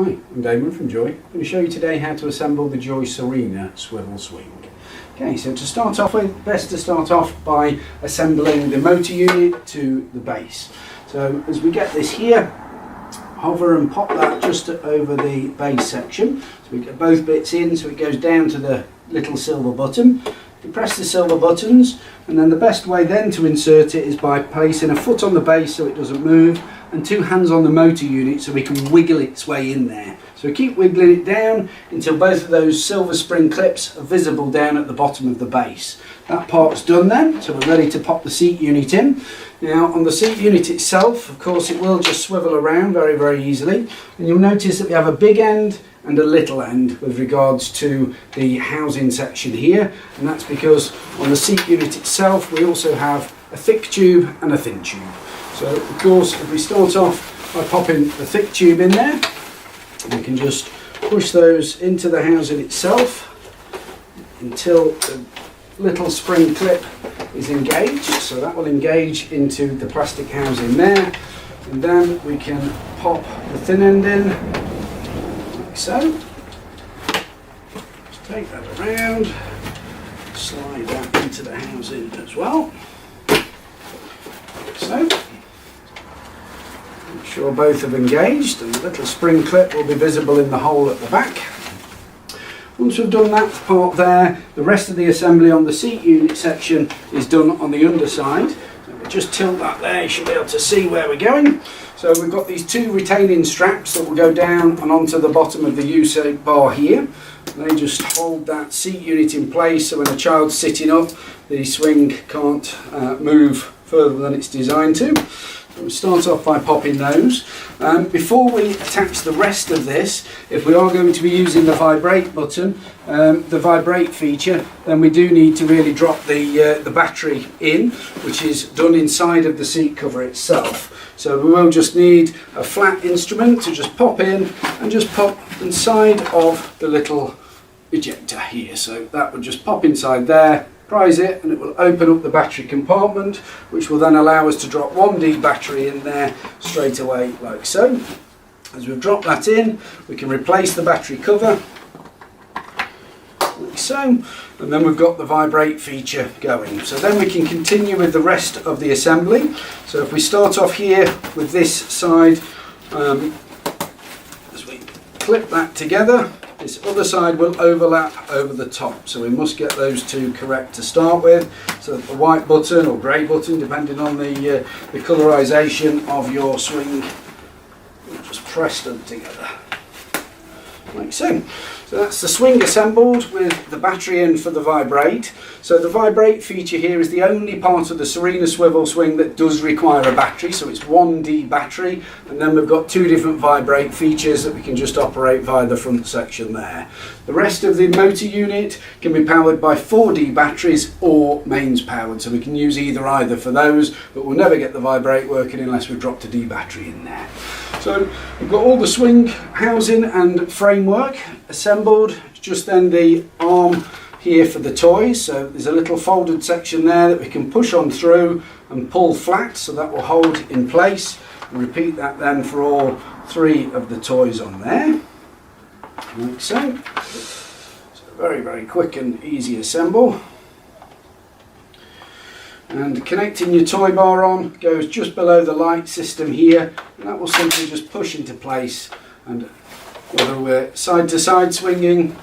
Hi, I'm Damon from Joy. I'm going to show you today how to assemble the Joy Serina swivel swing. Okay, so to start off with, best to start off by assembling the motor unit to the base. So as we get this here, hover and pop that just over the base section. So we get both bits in, so it goes down to the little silver button. You press the silver buttons, and then the best way then to insert it is by placing a foot on the base so it doesn't move, and 2 hands on the motor unit so we can wiggle its way in there. So we keep wiggling it down until both of those silver spring clips are visible down at the bottom of the base. That part's done then, so we're ready to pop the seat unit in. Now on the seat unit itself, of course, it will just swivel around very easily, and you'll notice that we have a big end and a little end with regards to the housing section here, and that's because on the seat unit itself we also have a thick tube and a thin tube. So of course, if we start off by popping the thick tube in there, we can just push those into the housing itself until the little spring clip is engaged. So that will engage into the plastic housing there, and then we can pop the thin end in like so. Just take that around, slide that into the housing as well, like so. Make sure both have engaged, and the little spring clip will be visible in the hole at the back. Once we've done that part there, the rest of the assembly on the seat unit section is done on the underside. So we'll just tilt that there, you should be able to see where we're going. So we've got these 2 retaining straps that will go down and onto the bottom of the U-shaped bar here. They just hold that seat unit in place, so when a child's sitting up, the swing can't move further than it's designed to. We'll start off by popping those. Before we attach the rest of this, if we are going to be using the vibrate button, the vibrate feature, then we do need to really drop the battery in, which is done inside of the seat cover itself. So we will just need a flat instrument to just pop in and just pop inside of the little ejector here. So that would just pop inside there, prise it, and it will open up the battery compartment, which will then allow us to drop 1D battery in there straight away like so. As we've dropped that in, we can replace the battery cover like so, and then we've got the vibrate feature going. So then we can continue with the rest of the assembly. So if we start off here with this side, as we clip that together, this other side will overlap over the top, so we must get those 2 correct to start with, so that the white button or grey button, depending on the colorisation of your swing, will just press them together like so. So that's the swing assembled with the battery in for the vibrate. So the vibrate feature here is the only part of the Serina swivel swing that does require a battery, so it's 1D battery, and then we've got 2 different vibrate features that we can just operate via the front section there. The rest of the motor unit can be powered by 4D batteries or mains powered, so we can use either for those, but we'll never get the vibrate working unless we've dropped a D battery in there. So we've got all the swing housing and framework assembled, just then the arm here for the toys. So there's a little folded section there that we can push on through and pull flat, so that will hold in place, and repeat that then for all 3 of the toys on there like so. So very quick and easy assemble. And connecting your toy bar on goes just below the light system here, and that will simply just push into place, and whether we're side to side swinging,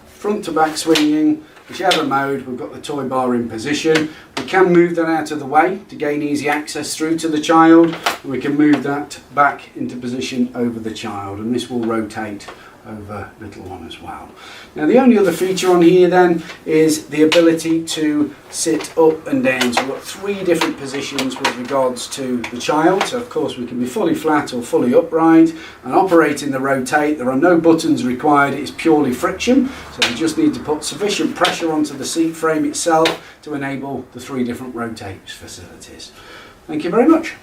front to back swinging, whichever mode, we've got the toy bar in position. We can move that out of the way to gain easy access through to the child, and we can move that back into position over the child, and this will rotate over little one as well. Now the only other feature on here then is the ability to sit up and down. So we've got 3 different positions with regards to the child. So of course we can be fully flat or fully upright, and operating the rotate, there are no buttons required, it's purely friction. So we just need to put sufficient pressure onto the seat frame itself to enable the 3 different rotate facilities. Thank you very much.